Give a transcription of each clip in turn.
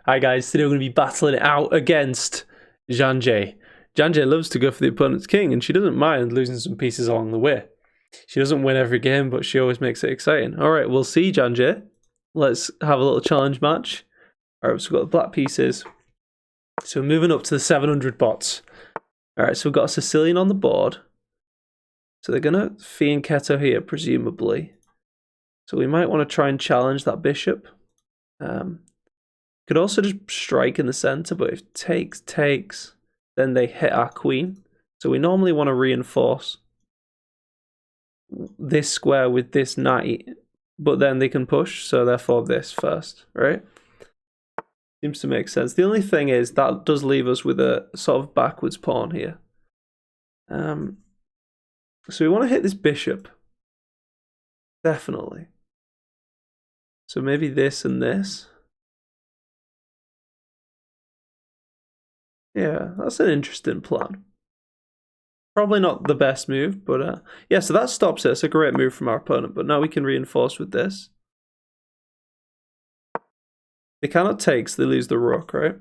Hi guys, today we're going to be battling it out against Janjay. Janjay loves to go for the opponent's king, and she doesn't mind losing some pieces along the way. She doesn't win every game, but she always makes it exciting. Alright, we'll see, Janjay. Let's have a little challenge match. Alright, so we've got the black pieces. So we're moving up to the 700 bots. Alright, so we've got a Sicilian on the board. So they're going to fianchetto here, presumably. So we might want to try and challenge that bishop. Could also just strike in the center, but if takes, then they hit our queen. So we normally want to reinforce this square with this knight, but then they can push, so therefore this first, right? Seems to make sense. The only thing is that does leave us with a sort of backwards pawn here. So we want to hit this bishop. Definitely. So maybe this and this. Yeah, that's an interesting plan. Probably not the best move, but yeah, so that stops it. It's a great move from our opponent, but now we can reinforce with this. They cannot take, so they lose the rook, right?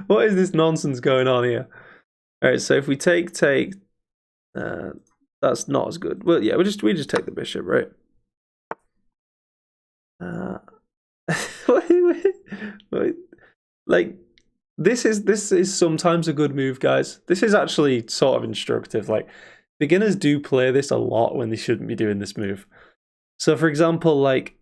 What is this nonsense going on here? Alright, so if we take, that's not as good. Well, yeah, we just take the bishop, right? Wait. Like, this is sometimes a good move, guys. This is actually sort of instructive. Like, beginners do play this a lot when they shouldn't be doing this move. So, for example, like,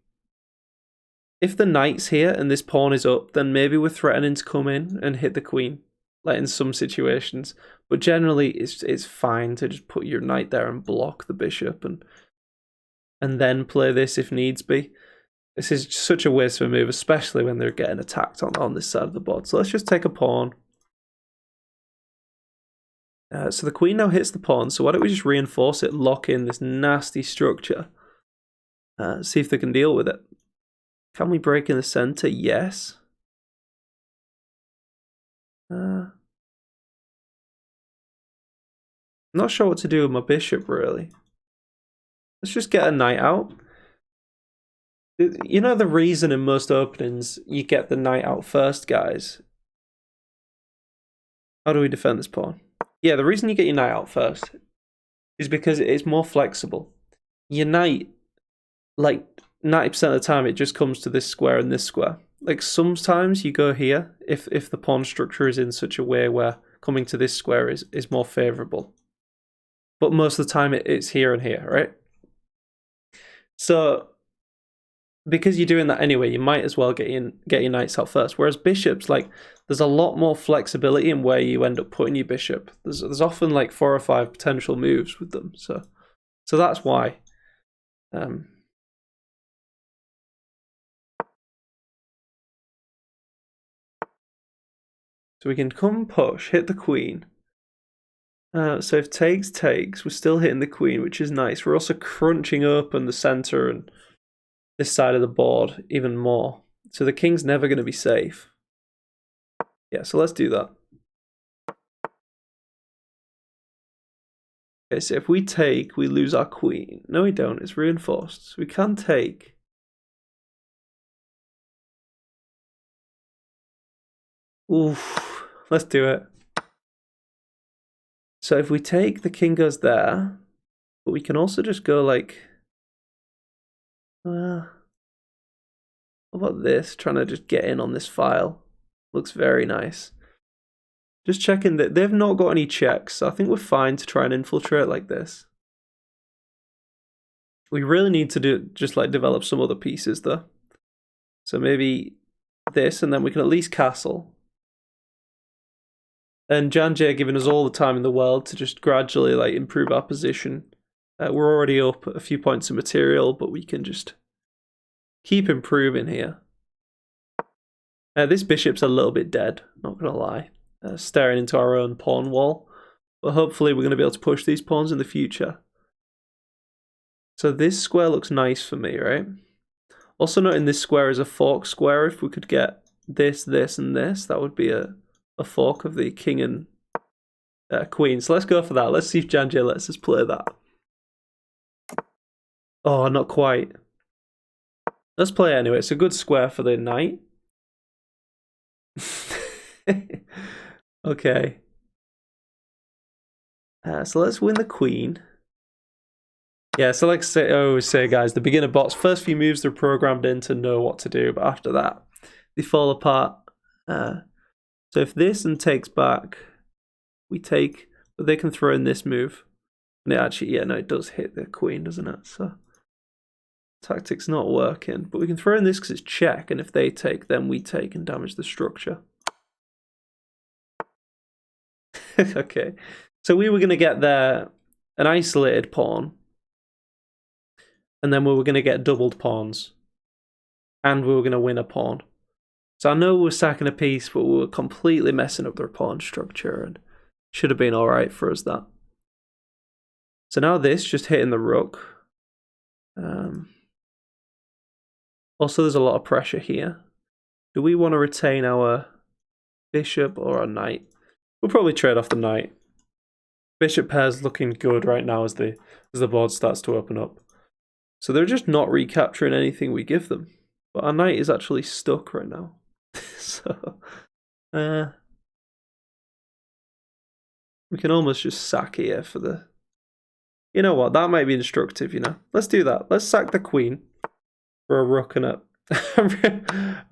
if the knight's here and this pawn is up, then maybe we're threatening to come in and hit the queen, like in some situations. But generally, it's fine to just put your knight there and block the bishop and then play this if needs be. This is such a waste of a move, especially when they're getting attacked on this side of the board. So let's just take a pawn. So the queen now hits the pawn, so why don't we just reinforce it, lock in this nasty structure. See if they can deal with it. Can we break in the center? Yes. I'm not sure what to do with my bishop, really. Let's just get a knight out. You know the reason in most openings you get the knight out first, guys? How do we defend this pawn? Yeah, the reason you get your knight out first is because it's more flexible. Your knight, like 90% of the time, it just comes to this square and this square. Like sometimes you go here if the pawn structure is in such a way where coming to this square is more favorable. But most of the time it's here and here, right? So because you're doing that anyway, you might as well get your knights out first. Whereas bishops, like, there's a lot more flexibility in where you end up putting your bishop. There's often like 4 or 5 potential moves with them. So that's why. So we can come push, hit the queen. So if takes, we're still hitting the queen, which is nice. We're also crunching open the center and this side of the board even more. So the king's never going to be safe. Yeah, so let's do that. Okay, so if we take, we lose our queen. No, we don't. It's reinforced. So we can take. Oof. Let's do it. So if we take, the king goes there. But we can also just go like... what about this? Trying to just get in on this file. Looks very nice. Just checking that they've not got any checks. So I think we're fine to try and infiltrate like this. We really need to just like develop some other pieces though. So maybe this, and then we can at least castle. And Janjay giving us all the time in the world to just gradually like improve our position. We're already up a few points of material, but we can just keep improving here. This bishop's a little bit dead, not gonna lie. Staring into our own pawn wall. But hopefully we're going to be able to push these pawns in the future. So this square looks nice for me, right? Also noting this square is a fork square. If we could get this, this, and this, that would be a fork of the king and queen. So let's go for that. Let's see if Janjay lets us play that. Oh, not quite. Let's play anyway. It's a good square for the knight. Okay. So let's win the queen. Yeah, so like I always say, guys, the beginner bots, first few moves they're programmed in to know what to do, but after that, they fall apart. So if this and takes back, we take, but they can throw in this move. And it actually, yeah, no, it does hit the queen, doesn't it? So tactic's not working, but we can throw in this because it's check, and if they take, then we take and damage the structure. Okay, so we were going to get there an isolated pawn, and then we were going to get doubled pawns, and we were going to win a pawn. So I know we were sacking a piece, but we were completely messing up their pawn structure, and should have been alright for us, that. So now this, just hitting the rook. Also, there's a lot of pressure here. Do we want to retain our bishop or our knight? We'll probably trade off the knight. Bishop pair's looking good right now as the board starts to open up. So they're just not recapturing anything we give them. But our knight is actually stuck right now. So we can almost just sack here for the... You know what, that might be instructive, you know. Let's do that. Let's sack the queen for a rook and a...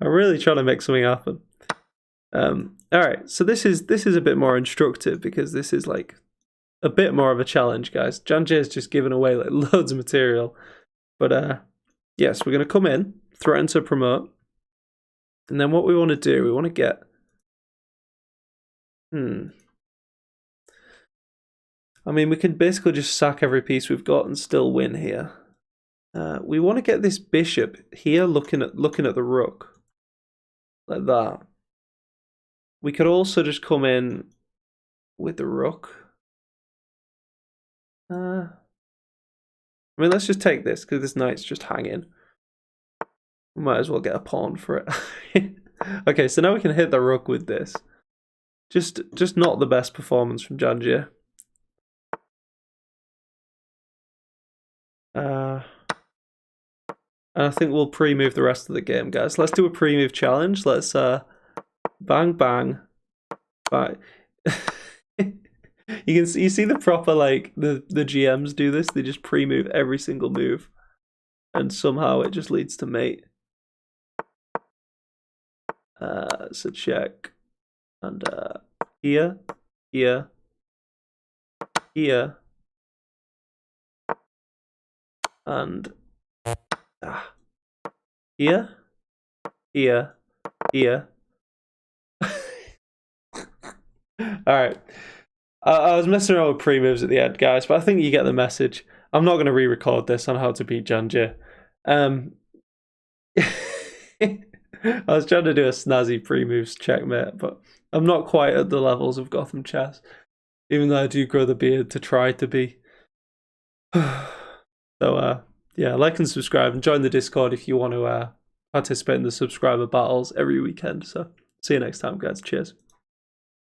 I'm really trying to make something happen. Alright, so this is a bit more instructive because this is like a bit more of a challenge, guys. Janjay's just given away like loads of material. But yes, we're going to come in, threaten to promote. And then what we want to do, we want to get... I mean, we can basically just sack every piece we've got and still win here. We want to get this bishop here looking at the rook. Like that. We could also just come in with the rook. I mean, let's just take this because this knight's just hanging. We might as well get a pawn for it. Okay, so now we can hit the rook with this. Just not the best performance from Janjay. And I think we'll pre-move the rest of the game, guys. Let's do a pre-move challenge. Let's bang bang. Bang. You see the proper, like, the GMs do this. They just pre-move every single move. And somehow it just leads to mate. So check. And here. And here. Alright. I was messing around with pre-moves at the end, guys, but I think you get the message. I'm not going to re-record this on how to beat Janjay. I was trying to do a snazzy pre-moves checkmate, but I'm not quite at the levels of Gotham Chess, even though I do grow the beard to try to be. So, yeah, like and subscribe and join the Discord if you want to participate in the subscriber battles every weekend. So, see you next time, guys. Cheers.